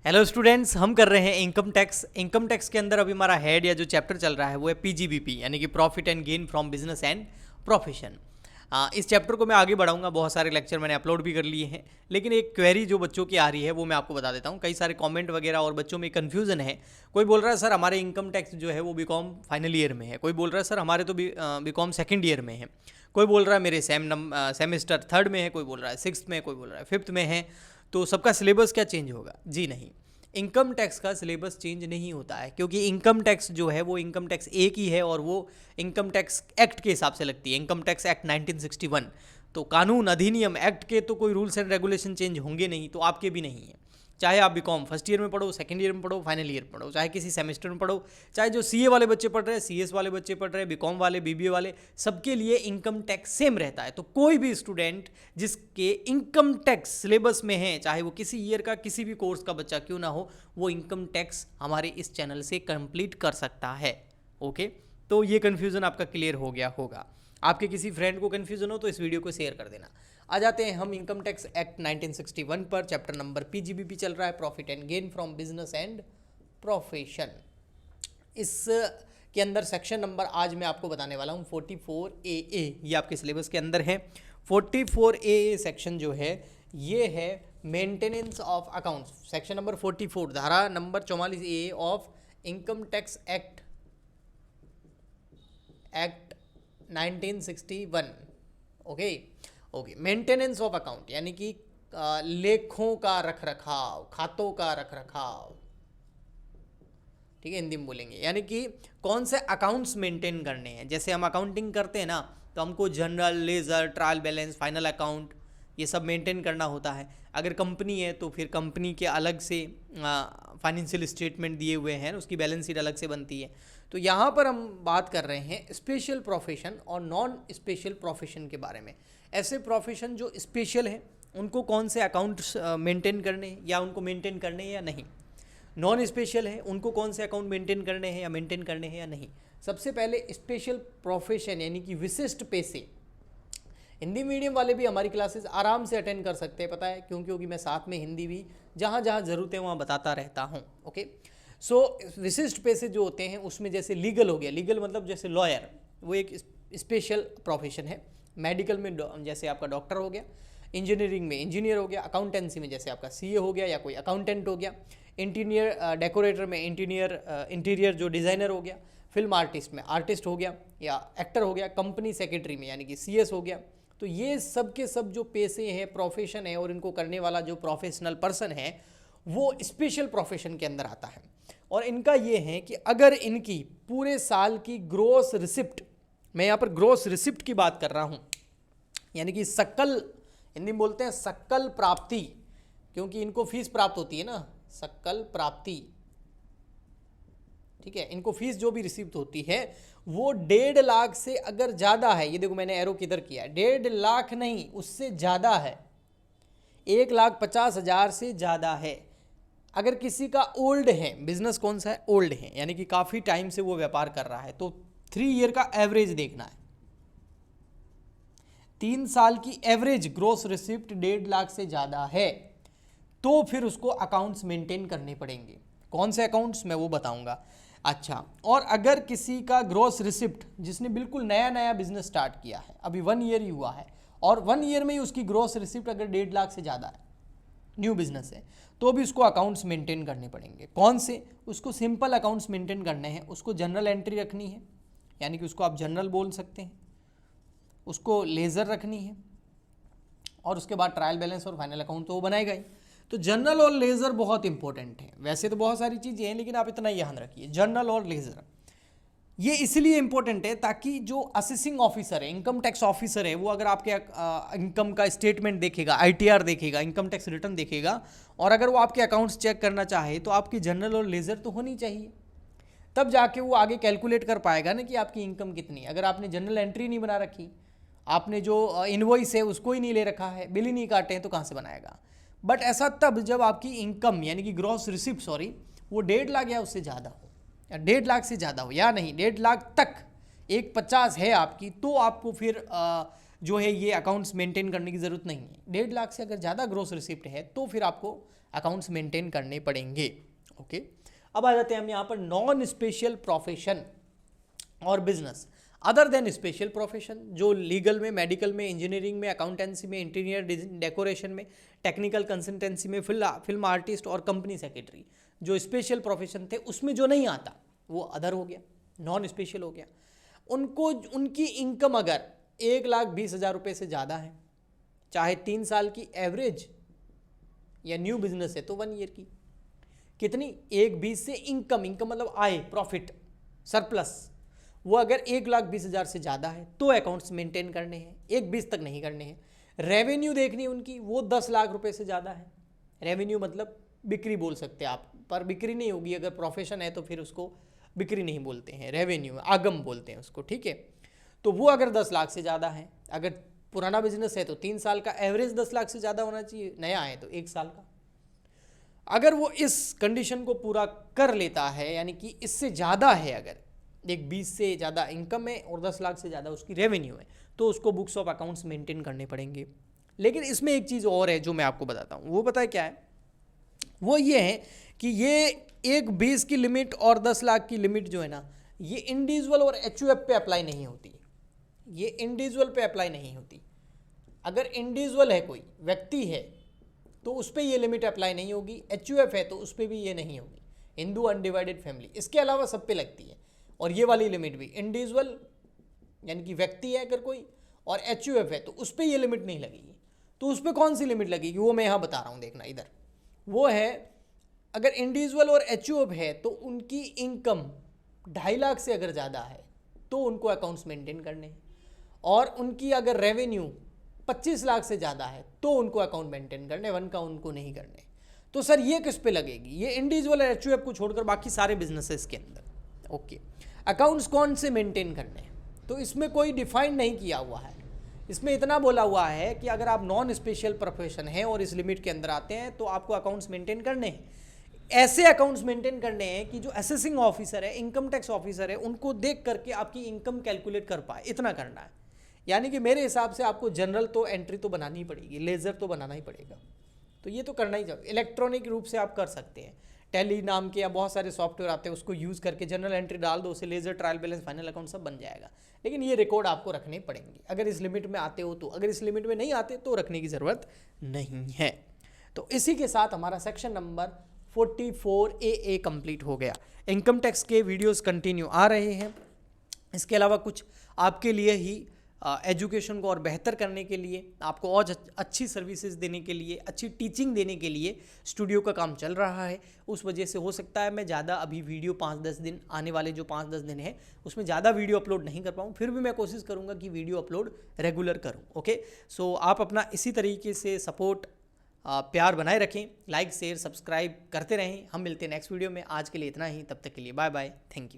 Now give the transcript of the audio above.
Hello students, हम कर रहे हैं इनकम टैक्स। इनकम टैक्स के अंदर अभी हमारा हेड या जो चैप्टर चल रहा है वो है पीजीबीपी, यानी कि profit and gain from business and profession. इस चैप्टर को मैं आगे बढ़ाऊंगा। बहुत सारे लेक्चर मैंने अपलोड भी कर लिए हैं, लेकिन एक क्वेरी जो बच्चों की आ रही है वो मैं आपको बता देता हूँ। कई सारे कमेंट वगैरह और बच्चों में कन्फ्यूजन है। कोई बोल रहा है सर हमारे इनकम टैक्स जो है वो बीकॉम फाइनल ईयर में है, कोई बोल रहा है सर हमारे तो बीकॉम सेकेंड ईयर में है, कोई बोल रहा है मेरे सेमेस्टर थर्ड में है, कोई बोल रहा है सिक्स्थ में, कोई बोल रहा है फिफ्थ में है। तो सबका सिलेबस क्या चेंज होगा? जी नहीं, इनकम टैक्स का सिलेबस चेंज नहीं होता है, क्योंकि इनकम टैक्स जो है वो इनकम टैक्स एक ही है और वो इनकम टैक्स एक्ट के हिसाब से लगती है, इनकम टैक्स एक्ट 1961। तो कानून अधिनियम एक्ट के तो कोई रूल्स एंड रेगुलेशन चेंज होंगे नहीं, तो आपके भी नहीं है। चाहे आप बीकॉम फर्स्ट ईयर में पढ़ो, सेकंड ईयर में पढ़ो, फाइनल ईयर में पढ़ो, चाहे किसी सेमेस्टर में पढ़ो, चाहे जो सीए वाले बच्चे पढ़ रहे हैं, सीएस वाले बच्चे पढ़ रहे हैं, बीकॉम वाले, बीबीए वाले, सबके लिए इनकम टैक्स सेम रहता है। तो कोई भी स्टूडेंट जिसके इनकम टैक्स सिलेबस में है, चाहे वो किसी ईयर का किसी भी कोर्स का बच्चा क्यों ना हो, वो इनकम टैक्स हमारे इस चैनल से कंप्लीट कर सकता है। ओके, तो ये कन्फ्यूज़न आपका क्लियर हो गया होगा। आपके किसी फ्रेंड को कन्फ्यूज़न हो तो इस वीडियो को शेयर कर देना। आ जाते हैं हम इनकम टैक्स एक्ट 1961 पर। चैप्टर नंबर पीजीबीपी चल रहा है, profit and gain from business and profession. इस के अंदर सेक्शन नंबर आज मैं आपको बताने वाला हूँ 44AA, ये आपके सिलेबस के अंदर है। 44AA सेक्शन जो है ये है maintenance of accounts. Section number 44, धारा number 44A of income tax act 1961। Okay, maintenance of account यानी कि लेखों का रख रखाव, खातों का रख रखाव, ठीक है, हिंदी में बोलेंगे। यानी कि कौन से अकाउंट्स मेंटेन करने हैं। जैसे हम अकाउंटिंग करते हैं ना, तो हमको general, ledger, trial balance, final account, ये सब मेंटेन करना होता है। अगर कंपनी है तो फिर कंपनी के अलग से फाइनेंशियल स्टेटमेंट दिए हुए हैं, उसकी बैलेंस शीट अलग से बनती है। तो यहाँ पर हम बात कर रहे हैं स्पेशल प्रोफेशन और नॉन स्पेशल प्रोफेशन के बारे में। ऐसे प्रोफेशन जो स्पेशल हैं उनको कौन से अकाउंट्स मेंटेन करने हैं या उनको मेंटेन करने हैं या नहीं। नॉन स्पेशल है उनको कौन से अकाउंट मेंटेन करने हैं या मेंटेन करने हैं या नहीं। सबसे पहले स्पेशल प्रोफेशन यानी कि विशिष्ट पेशे। हिंदी मीडियम वाले भी हमारी क्लासेस आराम से अटेंड कर सकते हैं, पता है क्यों? क्योंकि मैं साथ में हिंदी भी जहाँ जहाँ ज़रूरत है वहाँ बताता रहता हूँ। ओके, सो विशिष्ट पेशे जो होते हैं उसमें जैसे लीगल हो गया, लीगल मतलब जैसे लॉयर, वो एक स्पेशल प्रोफेशन है। मेडिकल में जैसे आपका डॉक्टर हो गया, इंजीनियरिंग में इंजीनियर हो गया, अकाउंटेंसी में जैसे आपका सीए हो गया या कोई अकाउंटेंट हो गया, इंटीरियर डेकोरेटर में इंटीरियर जो डिज़ाइनर हो गया, फिल्म आर्टिस्ट में आर्टिस्ट हो गया या एक्टर हो गया, कंपनी सेक्रेटरी में यानी कि सीएस हो गया। तो ये सब के सब जो पेशे हैं, प्रोफेशन है, और इनको करने वाला जो प्रोफेशनल पर्सन है वो स्पेशल प्रोफेशन के अंदर आता है। और इनका ये है कि अगर इनकी पूरे साल की ग्रोस रिसिप्ट, मैं यहाँ पर ग्रोस रिसिप्ट की बात कर रहा हूँ, यानी कि सकल, हिंदी में बोलते हैं सकल प्राप्ति, क्योंकि इनको फीस प्राप्त होती है ना, सकल प्राप्ति, ठीक है, इनको फीस जो भी रिसीव होती है वो 1.5 लाख से अगर ज़्यादा है, ये देखो मैंने एरो किधर किया है, 1.5 लाख नहीं उससे ज़्यादा है, 1,50,000 से ज़्यादा है। अगर किसी का ओल्ड है, बिजनेस कौन सा है? ओल्ड है, यानी कि काफ़ी टाइम से वो व्यापार कर रहा है, तो 3 ईयर का एवरेज देखना है। 3 साल की एवरेज ग्रोस रिसिप्ट 1.5 लाख से ज़्यादा है तो फिर उसको अकाउंट्स मेंटेन करने पड़ेंगे। कौन से अकाउंट्स, मैं वो बताऊंगा। अच्छा, और अगर किसी का ग्रोस रिसिप्ट, जिसने बिल्कुल नया नया बिजनेस स्टार्ट किया है, अभी 1 ईयर ही हुआ है, और 1 ईयर में ही उसकी ग्रोस रिसिप्ट अगर 1.5 लाख से ज़्यादा है, न्यू बिजनेस है, तो भी उसको अकाउंट्स मेंटेन करने पड़ेंगे। कौन से? उसको सिंपल अकाउंट्स मेंटेन करने हैं, उसको जनरल एंट्री रखनी है, यानी कि उसको आप जनरल बोल सकते हैं, उसको लेज़र रखनी है, और उसके बाद ट्रायल बैलेंस और फाइनल अकाउंट तो वो बनाएगा ही। तो जनरल और लेज़र बहुत इंपॉर्टेंट है। वैसे तो बहुत सारी चीज़ें हैं, लेकिन आप इतना ध्यान रखिए, जनरल और लेज़र ये इसलिए इंपॉर्टेंट है ताकि जो असेसिंग ऑफिसर है, इनकम टैक्स ऑफिसर है, वो अगर आपके इनकम का स्टेटमेंट देखेगा, आईटीआर देखेगा, इनकम टैक्स रिटर्न देखेगा, और अगर वो आपके अकाउंट्स चेक करना चाहे तो आपकी जनरल और लेज़र तो होनी चाहिए, तब जाके वो आगे कैलकुलेट कर पाएगा ना कि आपकी इनकम कितनी है। अगर आपने जनरल एंट्री नहीं बना रखी, आपने जो इनवॉइस है उसको ही नहीं ले रखा है, बिल ही नहीं काटे हैं, तो कहाँ से बनाएगा? बट ऐसा तब जब आपकी इनकम यानी कि ग्रॉस रिसिप्ट वो 1.5 लाख या उससे ज़्यादा हो, या 1.5 लाख से ज़्यादा हो, या नहीं 1.5 लाख तक 1,50 है आपकी, तो आपको फिर जो है ये अकाउंट्स मेंटेन करने की ज़रूरत नहीं है। 1.5 लाख से अगर ज़्यादा ग्रॉस रिसिप्ट है तो फिर आपको अकाउंट्स मेंटेन करने पड़ेंगे। ओके, अब आ जाते हैं हम यहाँ पर नॉन स्पेशल प्रोफेशन और business other than special profession, जो लीगल में, मेडिकल में, इंजीनियरिंग में, अकाउंटेंसी में, इंटीरियर डेकोरेशन में, टेक्निकल कंसल्टेंसी में, फिल्म आर्टिस्ट और कंपनी सेक्रेटरी, जो स्पेशल प्रोफेशन थे उसमें जो नहीं आता वो अदर हो गया, नॉन स्पेशल हो गया। उनको उनकी इनकम अगर 1,20,000 रुपये से ज़्यादा है, चाहे 3 साल की एवरेज या न्यू बिजनेस है तो 1 ईयर की, कितनी 1,20,000 से इनकम मतलब आय, प्रॉफिट, सरप्लस, वो अगर 1,20,000 से ज़्यादा है तो अकाउंट्स मेंटेन करने हैं, 1,20,000 तक नहीं करने हैं। रेवेन्यू देखनी उनकी, वो 10 लाख रुपए से ज़्यादा है। रेवेन्यू मतलब बिक्री बोल सकते हैं आप, पर बिक्री नहीं होगी, अगर प्रोफेशन है तो फिर उसको बिक्री नहीं बोलते हैं, रेवेन्यू आगम बोलते हैं उसको, ठीक है। तो वो अगर 10 लाख से ज़्यादा है, अगर पुराना बिजनेस है तो 3 साल का एवरेज 10 लाख से ज़्यादा होना चाहिए, नया है तो 1 साल का। अगर वो इस कंडीशन को पूरा कर लेता है, यानी कि इससे ज़्यादा है, अगर 1,20,000 से ज़्यादा इनकम है और 10 लाख से ज़्यादा उसकी रेवेन्यू है, तो उसको बुक्स ऑफ अकाउंट्स मेंटेन करने पड़ेंगे। लेकिन इसमें एक चीज़ और है जो मैं आपको बताता हूँ, वो पता है क्या है, वो ये है कि ये 1,20,000 की लिमिट और 10 लाख की लिमिट जो है ना, ये इंडिविजुअल और एचयूएफ पे अप्लाई नहीं होती, ये इंडिविजुअल पे अप्लाई नहीं होती। अगर इंडिविजुअल है, कोई व्यक्ति है, तो उस पर ये लिमिट अप्लाई नहीं होगी, एचयूएफ है तो उस पर भी ये नहीं होगी, हिंदू अनडिवाइडेड फैमिली, इसके अलावा सब पे लगती है। और ये वाली लिमिट भी इंडिविजुअल यानी कि व्यक्ति है अगर कोई, और एचयूएफ है तो उस पर ये लिमिट नहीं लगेगी। तो उस पर कौन सी लिमिट लगेगी वो मैं यहाँ बता रहा हूँ, देखना इधर, वो है अगर इंडिविजुअल और एचयूएफ है तो उनकी इनकम 2.5 लाख से अगर ज़्यादा है तो उनको अकाउंट्स मेंटेन करने हैं, और उनकी अगर रेवेन्यू 25 लाख से ज़्यादा है तो उनको अकाउंट मेंटेन करने, 1 का उनको नहीं करने। तो सर ये किस पे लगेगी, ये इंडिविजुअल और एचयूएफ को छोड़कर बाकी सारे बिजनेसेस के अंदर। ओके, अकाउंट्स कौन से मेंटेन करने हैं, तो इसमें कोई डिफाइन नहीं किया हुआ है। इसमें इतना बोला हुआ है कि अगर आप नॉन स्पेशल प्रोफेशन हैं और इस लिमिट के अंदर आते हैं तो आपको अकाउंट्स मेंटेन करने हैं। ऐसे अकाउंट्स मेंटेन करने हैं कि जो असेसिंग ऑफिसर है, इनकम टैक्स ऑफिसर है, उनको देख करके आपकी इनकम कैलकुलेट कर पाए, इतना करना है। यानी कि मेरे हिसाब से आपको जनरल तो एंट्री तो बनानी ही पड़ेगी, लेजर तो बनाना ही पड़ेगा, तो ये तो करना ही चाहिए। इलेक्ट्रॉनिक रूप से आप कर सकते हैं, टैली नाम के या बहुत सारे सॉफ्टवेयर आते हैं, उसको यूज़ करके जनरल एंट्री डाल दो, उसे ledger, trial balance, final account सब बन जाएगा। लेकिन ये रिकॉर्ड आपको रखने पड़ेंगे अगर इस लिमिट में आते हो तो, अगर इस लिमिट में नहीं आते तो रखने की ज़रूरत नहीं है। तो इसी के साथ हमारा सेक्शन नंबर 44AA कंप्लीट हो गया। इनकम टैक्स के वीडियोस कंटिन्यू आ रहे हैं, इसके अलावा कुछ आपके लिए ही एजुकेशन को और बेहतर करने के लिए, आपको और अच्छी सर्विसेज देने के लिए, अच्छी टीचिंग देने के लिए स्टूडियो का काम चल रहा है। उस वजह से हो सकता है मैं ज़्यादा अभी वीडियो 5-10 दिन, आने वाले जो 5-10 दिन है उसमें ज़्यादा वीडियो अपलोड नहीं कर पाऊँ, फिर भी मैं कोशिश करूँगा कि वीडियो अपलोड रेगुलर करूँ। ओके, सो आप अपना इसी तरीके से सपोर्ट, प्यार बनाए रखें, लाइक शेयर सब्सक्राइब करते रहें। हम मिलते हैं नेक्स्ट वीडियो में, आज के लिए इतना ही, तब तक के लिए बाय बाय, थैंक यू।